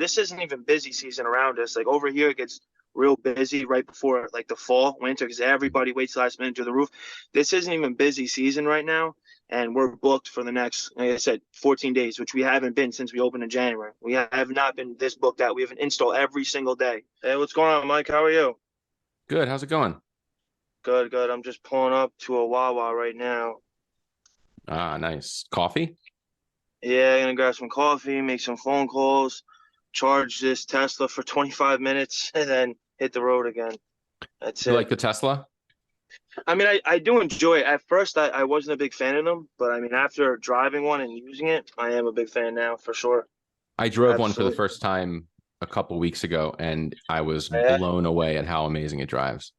this isn't even busy season around us. Like over here, it gets real busy right before like the fall, winter, because everybody waits last minute to the roof. This isn't even busy season right now, and we're booked for the next, like I said, 14 days, which we haven't been since we opened in January. We have not been this booked out. We have an install every single day. Hey, what's going on, Mike? How are you? Good. How's it going? Good, good. I'm just pulling up to a Wawa right now. Ah, nice. Coffee? Yeah, gonna grab some coffee, make some phone calls, charge this Tesla for 25 minutes, and then hit the road again. That's You like it. the Tesla? I mean, I do enjoy it. At first, I wasn't a big fan of them, but I mean, after driving one and using it, I am a big fan now for sure. I drove one for the Absolutely. first time a couple weeks ago, and I was Yeah. blown away at how amazing it drives.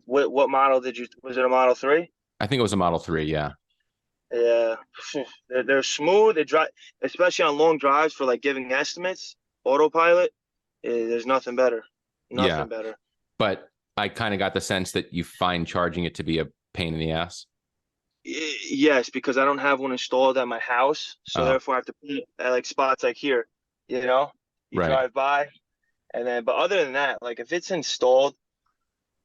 What model did you, was it a Model 3? I think it was a Model 3, yeah. Yeah. They're smooth. They drive, especially on long drives for like giving estimates, autopilot. There's nothing better. Yeah. Nothing better. But I kind of got the sense that you find charging it to be a pain in the ass. Yes, because I don't have one installed at my house, so Oh, therefore I have to put it at like spots like here. You know, you right. drive by, and then, but other than that, like if it's installed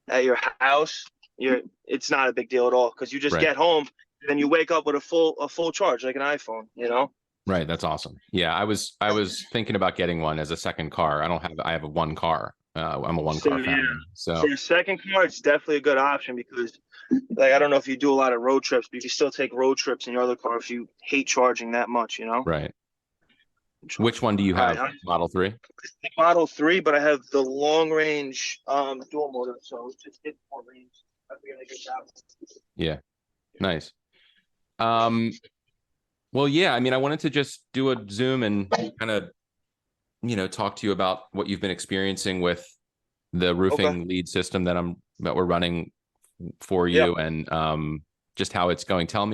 at your house, it's not a big deal at all because you just Right. get home, then you wake up with a full charge like an iPhone. You know. Right. That's awesome. Yeah, I was thinking about getting one as a second car. I have a one car. I'm a one So car yeah, family. for So, a second car, it's definitely a good option because, like, I don't know if you do a lot of road trips, but you can still take road trips in your other car if you hate charging that much. You know. right. Which one do you All right, have? Model 3? Model 3, but I have the long range dual motor, so it's just get more range. I figured I get that. Yeah. Nice. Um, Well, yeah, I mean, I wanted to just do a Zoom and kind of, talk to you about what you've been experiencing with the Okay. roofing lead system that we're running for Yeah. you, and just how it's going. Tell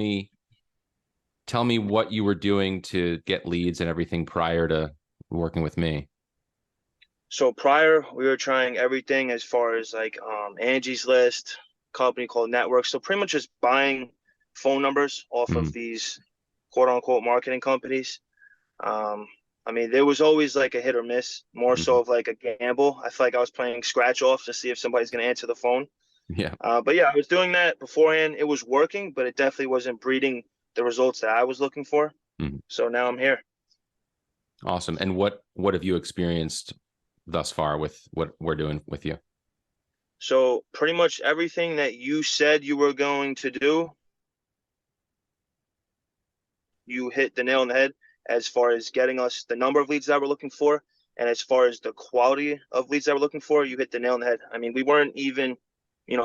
me what you were doing to get leads and everything prior to working with me. So prior, we were trying everything as far as like Angie's List, company called Network. So pretty much just buying phone numbers off of Mhm. these quote unquote marketing companies. Um, I mean, there was always like a hit or miss, more Mhm. so of like a gamble. I feel like I was playing scratch off to see if somebody's going to answer the phone. Yeah, But yeah, I was doing that beforehand. It was working, but it definitely wasn't breeding the results that I was looking for. Mhm. So now I'm here. Awesome. And what have you experienced thus far with what we're doing with you? So pretty much everything that you said you were going to do, you hit the nail on the head as far as getting us the number of leads that we're looking for. And as far as the quality of leads that we're looking for, you hit the nail on the head. I mean, we weren't even,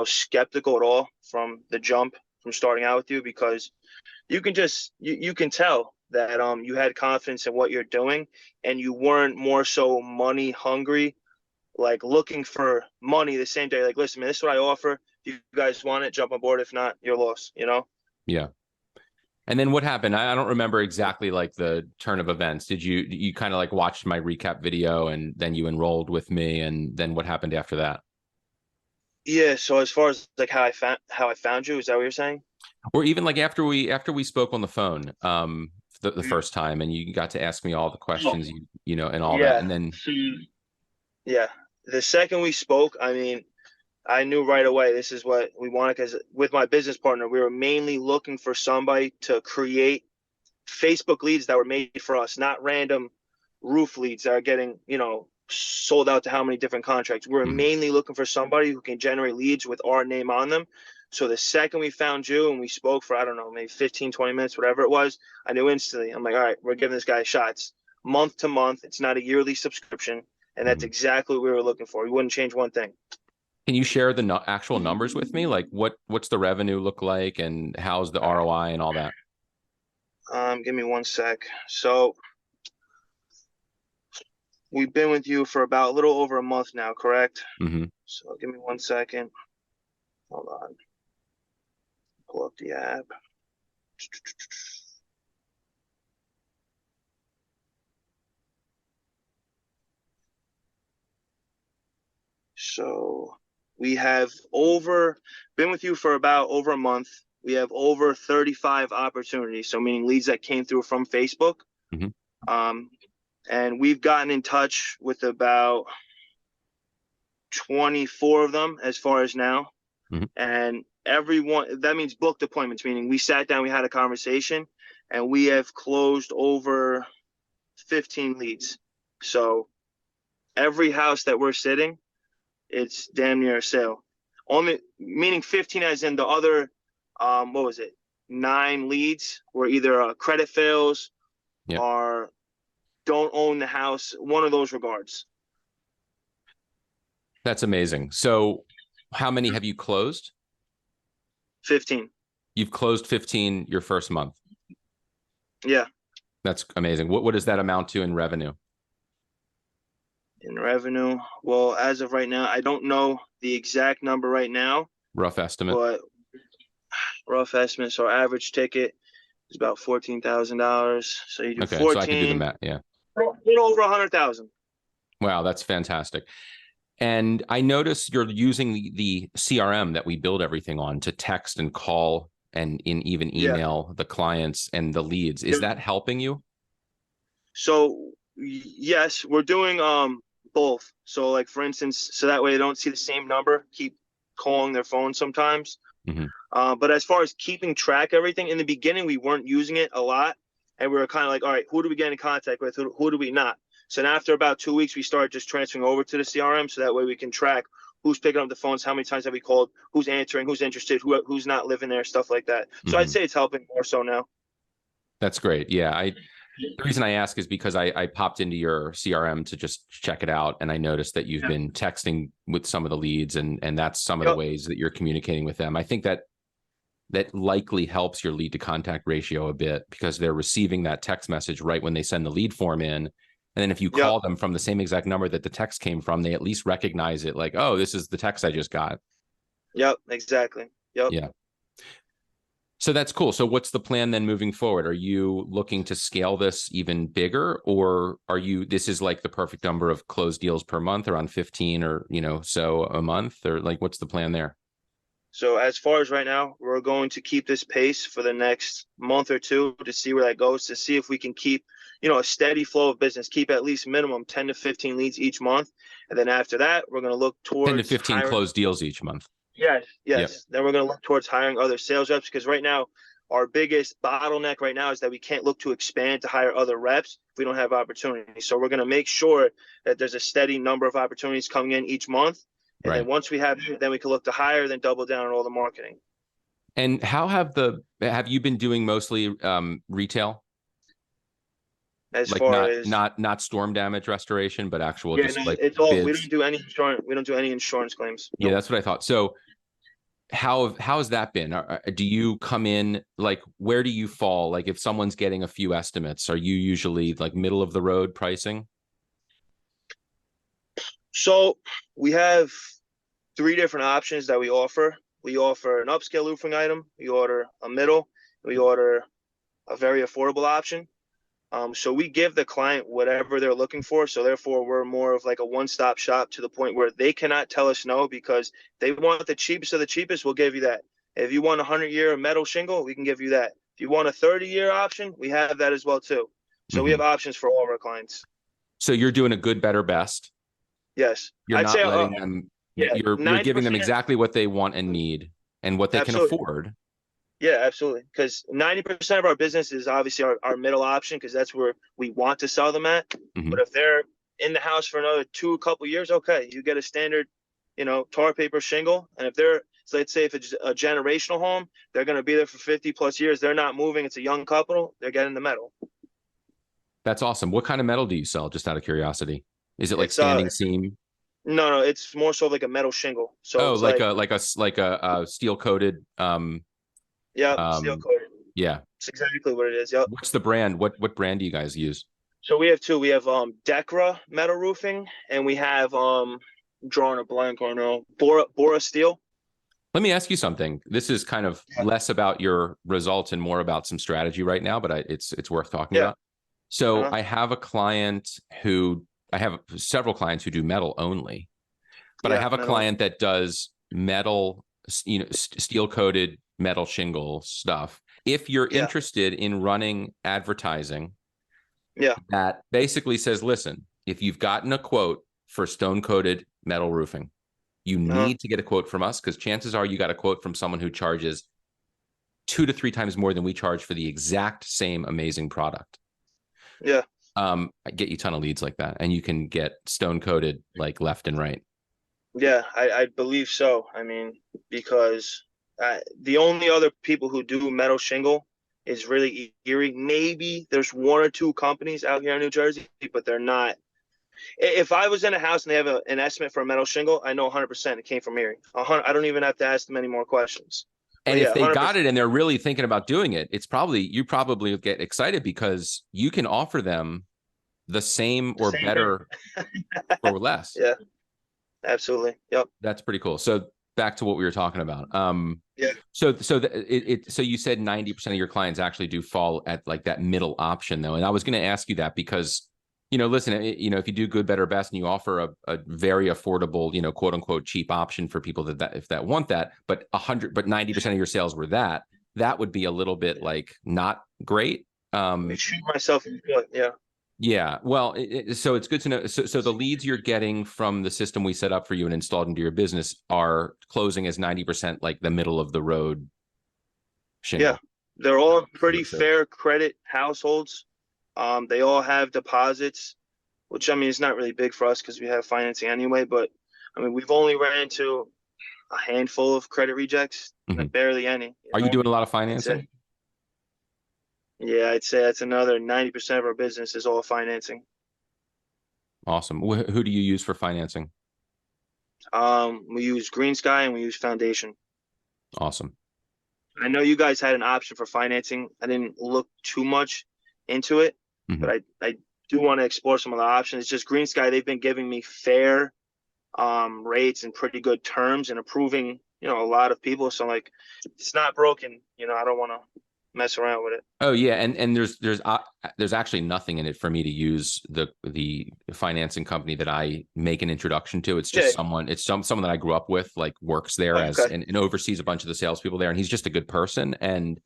skeptical at all from the jump from starting out with you because you can tell that you had confidence in what you're doing and you weren't more so money hungry, like looking for money the same day. Like, listen, man, this is what I offer. If you guys want it, jump on board. If not, you're lost. Yeah. And then what happened? I don't remember exactly like the turn of events. Did you kind of like watched my recap video and then you enrolled with me, and then what happened after that? Yeah, so as far as like how I found you, is that what you're saying? Or even like after we spoke on the phone the first time, and you got to ask me all the Oh, questions, and all that, yeah. and then Yeah. The second we spoke, I mean, I knew right away this is what we wanted because with my business partner, we were mainly looking for somebody to create Facebook leads that were made for us, not random roof leads that are getting, sold out to how many different contracts. We're mhm. mainly looking for somebody who can generate leads with our name on them. So the second we found you and we spoke for, I don't know, maybe 15, 20 minutes, whatever it was, I knew instantly. I'm like, all right, we're giving this guy shots month to month. It's not a yearly subscription. And that's Mhm. exactly what we were looking for. We wouldn't change one thing. Can you share the no actual numbers with me? Like what's the revenue look like, and how's the ROI and all that? Give me one sec. So we've been with you for about a little over a month now, correct? Hmm. So give me one second. Hold on. Pull up the app. So we have been with you for about over a month. We have over 35 opportunities. So meaning leads that came through from Facebook. Hmm. Um, and we've gotten in touch with about 24 of them as far as now. Mhm. And everyone, that means booked appointments, meaning we sat down, we had a conversation, and we have closed over 15 leads. So every house that we're sitting, it's damn near a sale. Only meaning 15 as in the other, what was it? 9 leads were either credit fails Yep. or don't own the house, one of those regards. That's amazing. So how many have you closed? 15. You've closed 15 your first month. Yeah. That's amazing. What does that amount to in revenue? In revenue, well, as of right now, I don't know the exact number right now, Rough estimate. but rough estimates, our average ticket is about $14,000. So you do Okay, so I can do the 14, math. Yeah. a little over 100,000. Wow, that's fantastic. And I notice you're using the CRM that we build everything on to text and call and even Yeah. email the clients and the leads. Is that helping you? So yes, we're doing both. So like for instance, so that way they don't see the same number, keep calling their phone sometimes. Mhm. But as far as keeping track of everything, in the beginning we weren't using it a lot, and we were kind of like, all right, who do we get in contact with? Who do we not? So then after about 2 weeks, we started just transferring over to the CRM, so that way we can track who's picking up the phones, how many times have we called, who's answering, who's interested, who's not living there, stuff like that. So I'd Mhm. say it's helping more so now. That's great. Yeah, the reason I ask is because I popped into your CRM to just check it out, and I noticed that you've been texting with some of the leads, and that's some of the ways that you're communicating with them. I think that likely helps your lead to contact ratio a bit, because they're receiving that text message right when they send the lead form in. And then if you call them from the same exact number that the text came from, they at least recognize it, like, oh, this is the text I just got. Yep, exactly. Yep. Yeah. So that's cool. So what's the plan then moving forward? Are you looking to scale this even bigger, or this is like the perfect number of closed deals per month, around 15 or, so a month, or like, what's the plan there? So as far as right now, we're going to keep this pace for the next month or two to see where that goes, to see if we can keep, a steady flow of business, keep at least minimum 10 to 15 leads each month. And then after that, we're going to look 10 to towards 15 hiring. closed deals each month. Yes. Yep. Then we're going to look towards hiring other sales reps, because right now our biggest bottleneck right now is that we can't look to expand to hire other reps if we don't have opportunities. So we're going to make sure that there's a steady number of opportunities coming in each month. And then once we have it, then we can look to hire, then double down on all the marketing. And how have you been doing mostly retail? As Like far as not storm damage restoration, but actual just like it's all bids. we don't do any insurance. We don't do any insurance claims. Yeah, Nope. that's what I thought. So how has that been? Do you come in, like, where do you fall? Like, if someone's getting a few estimates, are you usually like middle of the road pricing? So we have 3 different options that we offer. We offer an upscale roofing item, we order a middle, we order a very affordable option. So we give the client whatever they're looking for. So therefore, we're more of like a one-stop shop, to the point where they cannot tell us no, because they want the cheapest of the cheapest, we'll give you that. If you want a 100-year metal shingle, we can give you that. If you want a 30-year option, we have that as well too. So we have options for all of our clients. So you're doing a good, better, best. Yes. You're I'd not say letting them. yeah, You're giving them exactly what they want and need, and what they can afford. Yeah, absolutely. Because 90% of our business is obviously our middle option, because that's where we want to sell them at. But if they're in the house for another couple years, okay, you get a standard, tar paper shingle. And if so let's say if it's a generational home, they're going to be there for 50 plus years. They're not moving. It's a young couple. They're getting the metal. That's awesome. What kind of metal do you sell? Just out of curiosity. Is it like standing seam? No, it's more so like a metal shingle. So like a steel coated. Steel coated. Yeah, it's exactly what it is. Yep. What's the brand? What brand do you guys use? So we have 2. We have Decra metal roofing, and we have drawing a blank on Bora steel. Let me ask you something. This is kind of less about your results and more about some strategy right now, but it's worth talking about. So I have I have several clients who do metal only, but I have a client that does metal, steel coated metal shingle stuff. If you're interested in running advertising Yeah. that basically says, listen, if you've gotten a quote for stone coated metal roofing, you Uh-huh. need to get a quote from us, because chances are you got a quote from someone who charges 2 to 3 times more than we charge for the exact same amazing product. Yeah. I get you a ton of leads like that, and you can get stone coated like left and right. Yeah, I believe so. I mean, because the only other people who do metal shingle is really Erie. Maybe there's one or two companies out here in New Jersey, but they're not. If I was in a house and they have an estimate for a metal shingle, I know 100% it came from Erie. I don't even have to ask them any more questions. But And if yeah, they got 100%. it and they're really thinking about doing it, you probably get excited because you can offer them the same The or same thing. better for less. Yeah, absolutely. Yep. That's pretty cool. So back to what we were talking about. Yeah. So you said 90% of your clients actually do fall at like that middle option though. And I was going to ask you that because, listen, if you do good, better, best, and you offer a very affordable, quote unquote, cheap option for people that want that, but 90% of your sales were that would be a little bit like not great. I shoot myself in the foot. Yeah. Yeah, well, so it's good to know. So the leads you're getting from the system we set up for you and installed into your business are closing as 90% like the middle of the road Yeah. shingle. They're all pretty fair credit households. They all have deposits, which I mean is not really big for us because we have financing anyway. But I mean, we've only ran into a handful of credit rejects, Mhm. barely any. Are you doing a lot of That's it. financing? Yeah, I'd say that's another 90% of our business is all financing. Awesome. Who do you use for financing? We use Green Sky and we use Foundation. Awesome. I know you guys had an option for financing. I didn't look too much into it, Mhm. but I do want to explore some of the options. It's just Green Sky, they've been giving me fair rates and pretty good terms and approving, a lot of people. So like it's not broken, I don't want to mess around with it. Oh yeah, and there's actually nothing in it for me to use the financing company that I make an introduction to. It's just Yeah. someone that I grew up with, like works there as Okay. and oversees a bunch of the salespeople there, and he's just a good person. And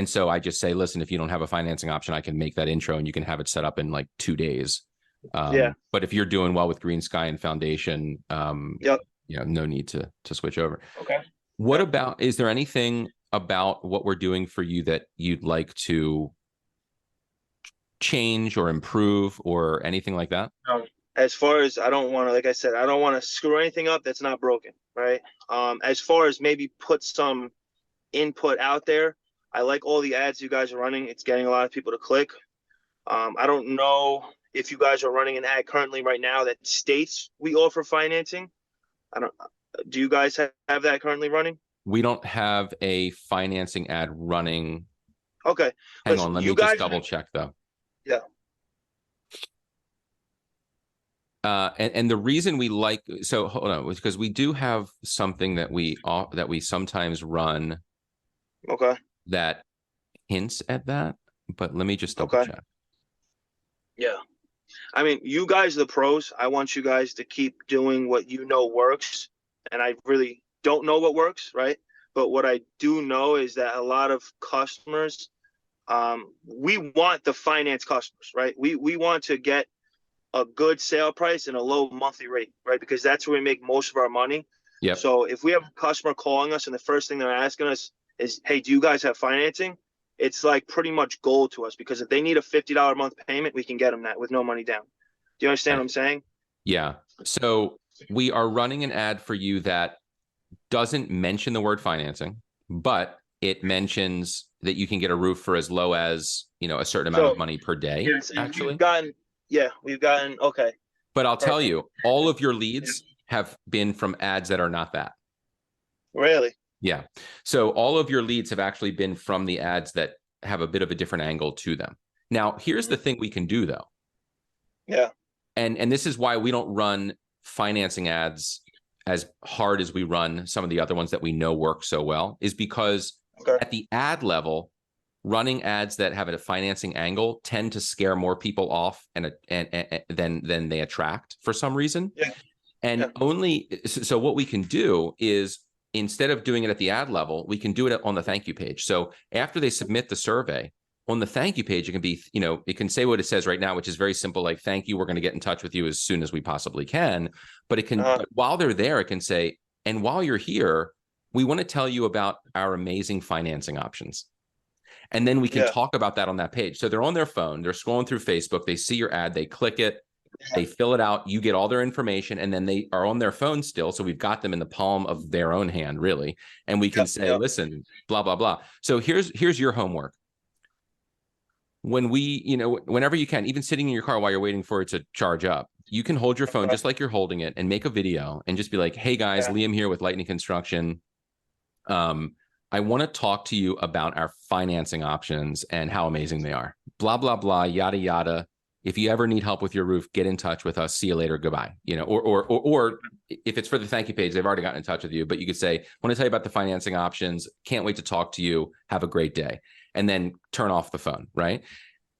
so I just say, listen, if you don't have a financing option, I can make that intro and you can have it set up in like 2 days. Yeah. But if you're doing well with Green Sky and Foundation, Yep. no need to switch over. Okay. What Yep. about, is there anything about what we're doing for you that you'd like to change or improve or anything like that? As far as I don't want to, like I said, I don't want to screw anything up that's not broken, right? As far as maybe put some input out there, I like all the ads you guys are running. It's getting a lot of people to click. I don't know if you guys are running an ad currently right now that states we offer financing. I don't. Do you guys have that currently running? We don't have a financing ad running. Okay. Hang Listen, on, let you me just guys. double check though. Yeah. And the reason we like, so hold on, was because we do have something that we sometimes run Okay. that hints at that, but let me just double Okay. check. Yeah. I mean, you guys are the pros. I want you guys to keep doing what you know works. And I really don't know what works, right? But what I do know is that a lot of customers, we want the finance customers, right? We want to get a good sale price and a low monthly rate, right? Because that's where we make most of our money. Yep. So if we have a customer calling us and the first thing they're asking us is, hey, do you guys have financing? It's like pretty much gold to us because if they need a $50 a month payment, we can get them that with no money down. Do you understand what I'm saying? Yeah. So we are running an ad for you that doesn't mention the word financing, but it mentions that you can get a roof for as low as, a certain amount of money per day, actually. We've gotten, okay. But I'll tell you, all of your leads have been from ads that are not that. Really? Yeah. So all of your leads have actually been from the ads that have a bit of a different angle to them. Now, here's the thing we can do though. Yeah. And this is why we don't run financing ads as hard as we run some of the other ones that we know work so well, is because at the ad level, running ads that have a financing angle tend to scare more people off and than they attract for some reason. Yeah. And so what we can do is, instead of doing it at the ad level, we can do it on the thank you page. So after they submit the survey, on the thank you page, it can be, it can say what it says right now, which is very simple, like, thank you, we're going to get in touch with you as soon as we possibly can. But it can, but while they're there, it can say, and while you're here, we want to tell you about our amazing financing options. And then we can talk about that on that page. So they're on their phone, they're scrolling through Facebook, they see your ad, they click it, they fill it out, you get all their information, and then they are on their phone still. So we've got them in the palm of their own hand, really. And we can say, listen, blah, blah, blah. So here's your homework. When whenever you can, even sitting in your car while you're waiting for it to charge up, you can hold your phone just like you're holding it and make a video and just be like, hey guys, Liam here with Lightning Construction. I want to talk to you about our financing options and how amazing they are. Blah, blah, blah, yada, yada. If you ever need help with your roof, get in touch with us. See you later. Goodbye. Or if it's for the thank you page, they've already gotten in touch with you, but you could say, I want to tell you about the financing options. Can't wait to talk to you. Have a great day. And then turn off the phone, right?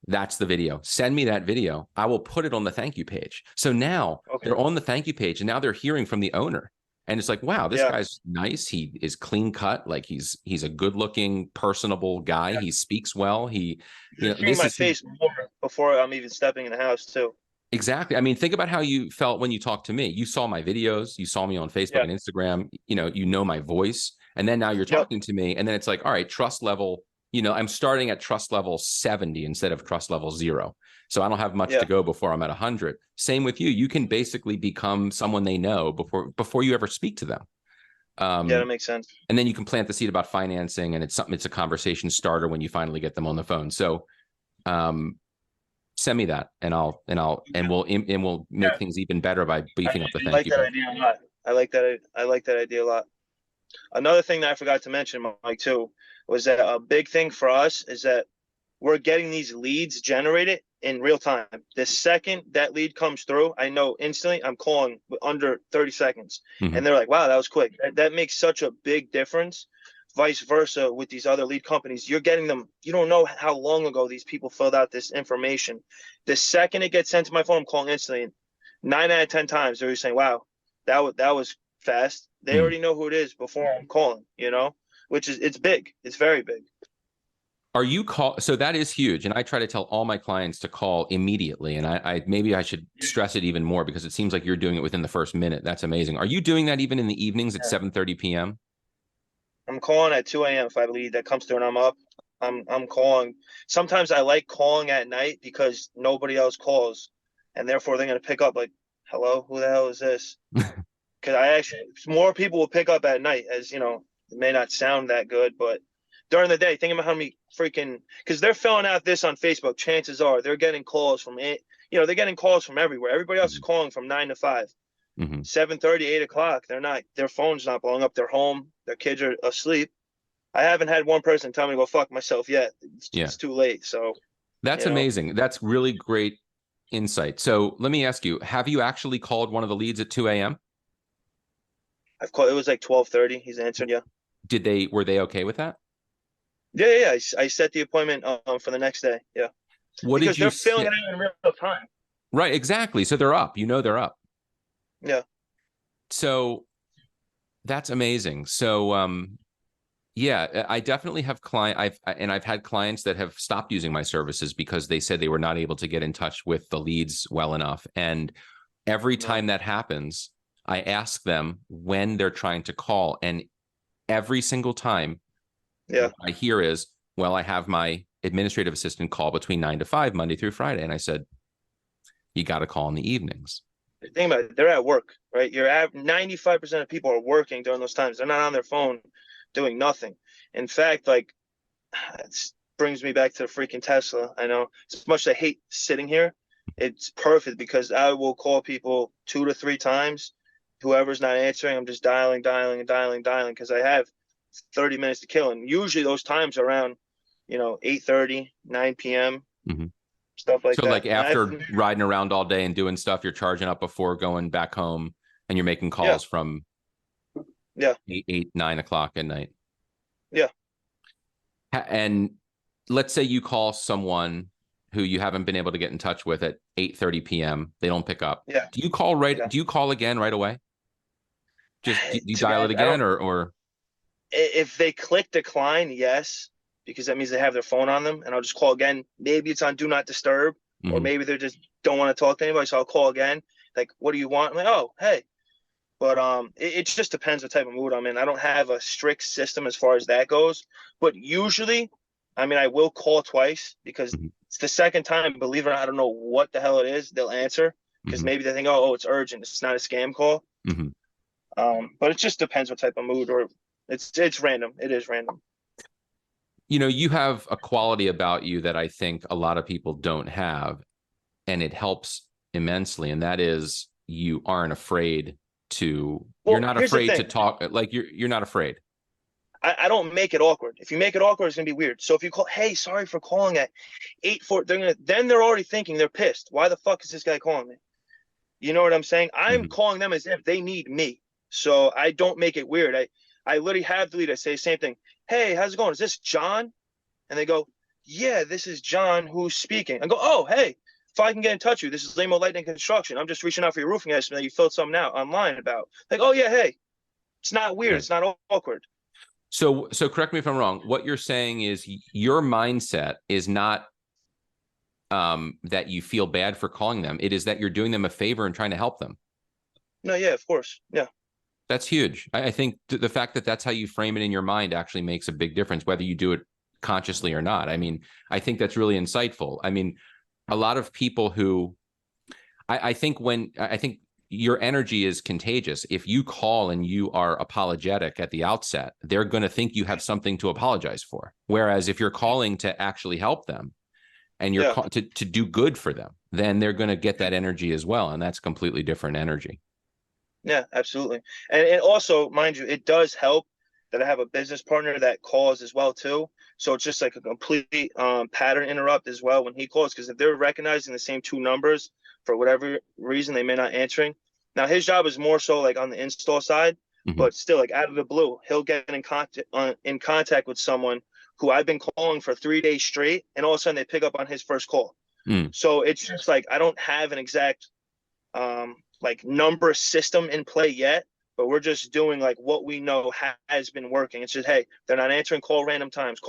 That's the video. Send me that video. I will put it on the thank you page. So now they're on the thank you page and now they're hearing from the owner. And it's like, wow, this guy's nice. He is clean cut. Like he's a good looking, personable guy. He speaks well. Seeing my face more before I'm even stepping in the house too. Exactly. I mean, think about how you felt when you talked to me. You saw my videos. You saw me on Facebook and Instagram. You know my voice. And then now you're talking to me. And then it's like, all right, trust level. I'm starting at trust level 70 instead of trust level 0. So I don't have much to go before I'm at 100. Same with you. You can basically become someone they know before you ever speak to them. That makes sense. And then you can plant the seed about financing, and it's a conversation starter when you finally get them on the phone. So send me that, and we'll make things even better by beefing up the thank you. I like that idea a lot. I like that idea a lot. Another thing that I forgot to mention, Mike, too, was that a big thing for us is that we're getting these leads generated in real time. The second that lead comes through, I know instantly I'm calling under 30 seconds. Mm-hmm. And they're like, wow, that was quick. That makes such a big difference. Vice versa with these other lead companies. You're getting them. You don't know how long ago these people filled out this information. The second it gets sent to my phone, I'm calling instantly. 9 out of 10 times, they're saying, wow, that was fast. They already know who it is before I'm calling, which is, it's big. It's very big. So that is huge. And I try to tell all my clients to call immediately. And I maybe I should stress it even more because it seems like you're doing it within the first minute. That's amazing. Are you doing that even in the evenings at 7:30 p.m.? I'm calling at 2 a.m. if I have a lead that comes through and I'm up. I'm calling. Sometimes I like calling at night because nobody else calls. And therefore they're going to pick up like, hello, who the hell is this? Because more people will pick up at night, as it may not sound that good, but during the day, think about how many because they're filling out this on Facebook. Chances are they're getting calls from they're getting calls from everywhere. Everybody else is calling from 9 to 5, 7:30, 8 o'clock. Their phone's not blowing up. They're home. Their kids are asleep. I haven't had one person tell me to go fuck myself yet. It's too late. So that's amazing. That's really great insight. So let me ask you, have you actually called one of the leads at 2 a.m.? I've called. It was like 12:30. He's answered. Yeah. Were they okay with that? Yeah. I set the appointment for the next day. Yeah. Because they're filling it out in real time. Right. Exactly. So they're up. They're up. Yeah. So that's amazing. So I definitely have I've had clients that have stopped using my services because they said they were not able to get in touch with the leads well enough. And every time that happens, I ask them when they're trying to call, and every single time what I hear is, well, I have my administrative assistant call between 9 to 5, Monday through Friday. And I said, you got to call in the evenings. Think about it. They're at work, right? 95% of people are working during those times. They're not on their phone doing nothing. In fact, it brings me back to the freaking Tesla. I know as much as I hate sitting here, it's perfect because I will call people 2 to 3 times. Whoever's not answering, I'm just dialing because I have 30 minutes to kill. And usually those times are around, 8:30, 9 p.m., stuff like that. So like after riding around all day and doing stuff, you're charging up before going back home and you're making calls from 8, 9 o'clock at night. Yeah. And let's say you call someone who you haven't been able to get in touch with at 8:30 p.m. They don't pick up. Yeah. Do you call again right away? Do you dial it again or? If they click decline, yes. because that means they have their phone on them, and I'll just call again. Maybe it's on do not disturb, or Hmm. maybe they just don't want to talk to anybody, so I'll call again. Like, what do you want? I'm like, oh, hey. But it just depends what type of mood I'm in. I don't have a strict system as far as that goes. But usually, I mean, I will call twice because Hmm. it's the second time, believe it or not, I don't know what the hell it is. They'll answer because Hmm. maybe they think, oh, it's urgent. It's not a scam call. Hmm. But it just depends what type of mood, or it's random. It is random. You know, you have a quality about you that I think a lot of people don't have, and it helps immensely. And that is you aren't afraid to, you're Well, not here's the afraid to thing. talk. Like you're not afraid. I don't make it awkward. If you make it awkward, it's gonna be weird. So if you call, hey, sorry for calling at 8:4, then they're already thinking they're pissed. Why the fuck is this guy calling me? You know what I'm saying? I'm Hmm. calling them as if they need me. So I don't make it weird. I literally have the lead. I say the same thing. Hey, how's it going? Is this John? And they go, yeah, this is John who's speaking. I go, oh, hey, if I can get in touch with you, this is Lamo Lightning Construction. I'm just reaching out for your roofing estimate that you filled something out online about. Like, oh yeah, hey, it's not weird. Okay. It's not awkward. So correct me if I'm wrong. What you're saying is your mindset is not that you feel bad for calling them. It is that you're doing them a favor and trying to help them. No, yeah, of course. Yeah. That's huge. I think the fact that that's how you frame it in your mind actually makes a big difference, whether you do it consciously or not. I mean, I think that's really insightful. I mean, a lot of people who I think your energy is contagious. If you call and you are apologetic at the outset, they're going to think you have something to apologize for. Whereas if you're calling to actually help them and you're Yeah. to do good for them, then they're going to get that energy as well. And that's completely different energy. Yeah, absolutely. And also, mind you, it does help that I have a business partner that calls as well too. So it's just like a complete pattern interrupt as well when he calls, because if they're recognizing the same two numbers for whatever reason, they may not answering. Now his job is more so like on the install side, Hmm. but still, like out of the blue, he'll get in contact with someone who I've been calling for 3 days straight, and all of a sudden they pick up on his first call. Mm. So it's just like I don't have an exact like number system in play yet, but we're just doing like what we know has been working. It's just, hey, they're not answering, call random times.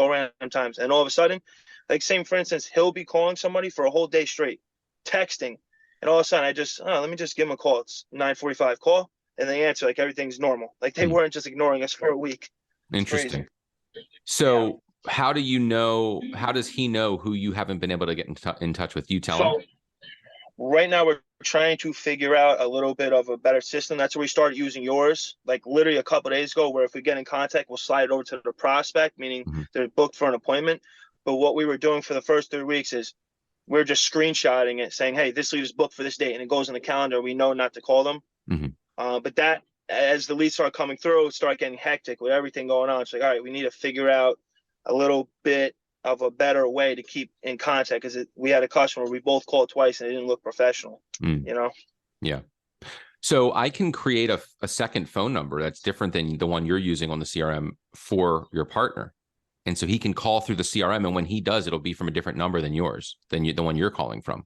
And all of a sudden, like same for instance, he'll be calling somebody for a whole day straight, texting. And all of a sudden I just, oh, let me just give him a call. It's 9:45 call. And they answer like everything's normal. Like they Mm. weren't just ignoring us for a week. It's crazy. Interesting. Yeah. So how do you know, how does he know who you haven't been able to get in touch with? Do you tell him? So right now we're trying to figure out a little bit of a better system. That's where we started using yours, like literally a couple of days ago, where if we get in contact, we'll slide it over to the prospect, meaning Hmm. they're booked for an appointment. But what we were doing for the first 3 weeks is we're just screenshotting it, saying, hey, this lead is booked for this date, and it goes in the calendar. We know not to call them. Hmm. But that, as the leads start coming through, start getting hectic with everything going on. It's like, all right, we need to figure out a little bit of a better way to keep in contact, because we had a customer we both called twice and it didn't look professional. Mm. You know? Yeah. So I can create a second phone number that's different than the one you're using on the CRM for your partner. And so he can call through the CRM. And when he does, it'll be from a different number than yours, the one you're calling from.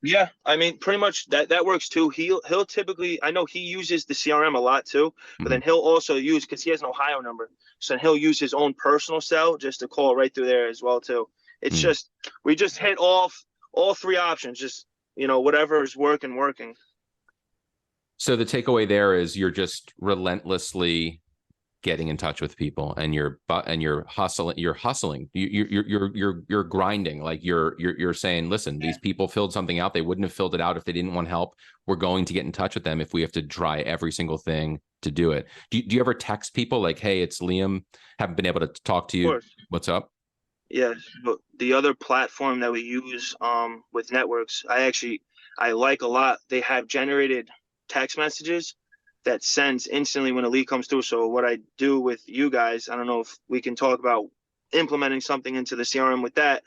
Yeah, I mean, pretty much that works too. He'll typically, I know he uses the CRM a lot too, but Hmm. then he'll also use, because he has an Ohio number, so he'll use his own personal cell just to call right through there as well too. It's Mm. just we just hit all three options, just whatever is working. So the takeaway there is you're just relentlessly getting in touch with people, and you're hustling. You're grinding. Like you're saying, listen, these people filled something out. They wouldn't have filled it out if they didn't want help. We're going to get in touch with them if we have to try every single thing to do it. Do you ever text people like, hey, it's Liam, haven't been able to talk to Of you, course. what's up? Yes, but the other platform that we use with networks, I like a lot. They have generated text messages that sends instantly when a lead comes through. So what I do with you guys, I don't know if we can talk about implementing something into the CRM with that,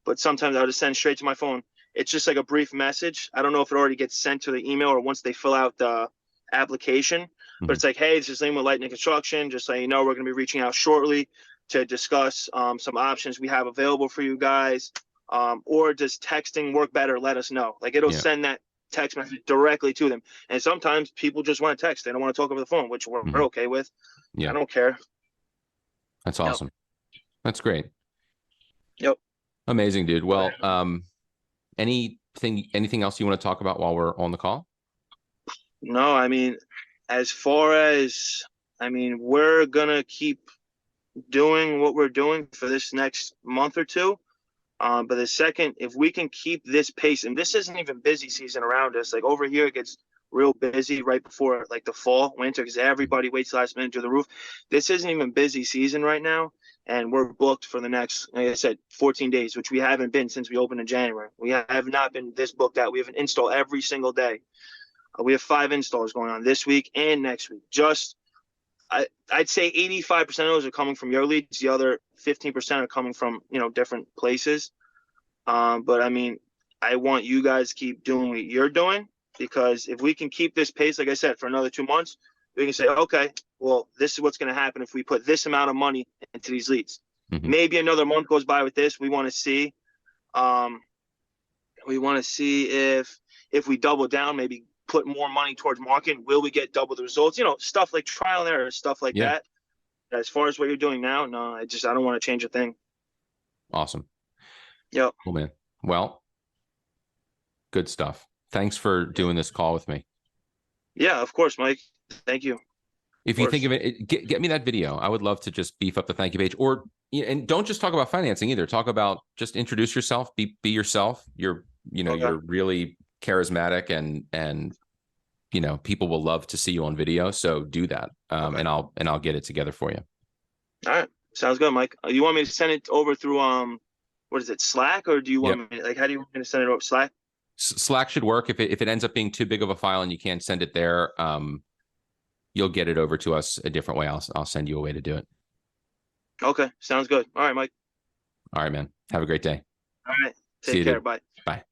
but sometimes I'll just send straight to my phone. It's just like a brief message. I don't know if it already gets sent to the email or once they fill out the application, but Mhm. it's like, hey, this is Liam with Lightning Construction. Just so you know, we're going to be reaching out shortly to discuss some options we have available for you guys. Or does texting work better? Let us know. Like it'll Yeah. send that text message directly to them. And sometimes people just want to text. They don't want to talk over the phone, which we're Mhm. okay with. I Yeah, don't care. that's Yep. awesome. That's great. Yep. Amazing, dude. Well, anything else you want to talk about while we're on the call? No, I mean, as far as, I mean, we're gonna keep doing what we're doing for this next month or two. But the second, if we can keep this pace, and this isn't even busy season around us, like over here, it gets real busy right before like the fall, winter, because everybody waits last minute to the roof. This isn't even busy season right now, and we're booked for the next, like I said, 14 days, which we haven't been since we opened in January. We have not been this booked out. We have an install every single day. We have 5 installs going on this week and next week. I'd say 85% of those are coming from your leads. The other 15% are coming from, different places. But I mean, I want you guys to keep doing what you're doing, because if we can keep this pace, like I said, for another 2 months, we can say, okay, well, this is what's going to happen if we put this amount of money into these leads. Mm-hmm. Maybe another month goes by with this. We want to see, if we double down, maybe put more money towards marketing. Will we get double the results? Stuff like trial and error, stuff like that. As far as what you're doing now, no, I don't want to change a thing. Awesome. Yep. Cool, man. Well, good stuff. Thanks for doing this call with me. Yeah, of course, Mike. Thank you. If you think of it, get me that video. I would love to just beef up the thank you page. And don't just talk about financing either. Talk about, just introduce yourself, be yourself. You're really charismatic, and people will love to see you on video. So do that. And I'll get it together for you. All right. Sounds good, Mike. You want me to send it over through what is it, Slack, or do you want me, like, how do you want me to send it over? Slack? Slack should work. If it ends up being too big of a file and you can't send it there, you'll get it over to us a different way. I'll send you a way to do it. Okay. Sounds good. All right, Mike. All right, man. Have a great day. All right. Take care. Bye. Bye.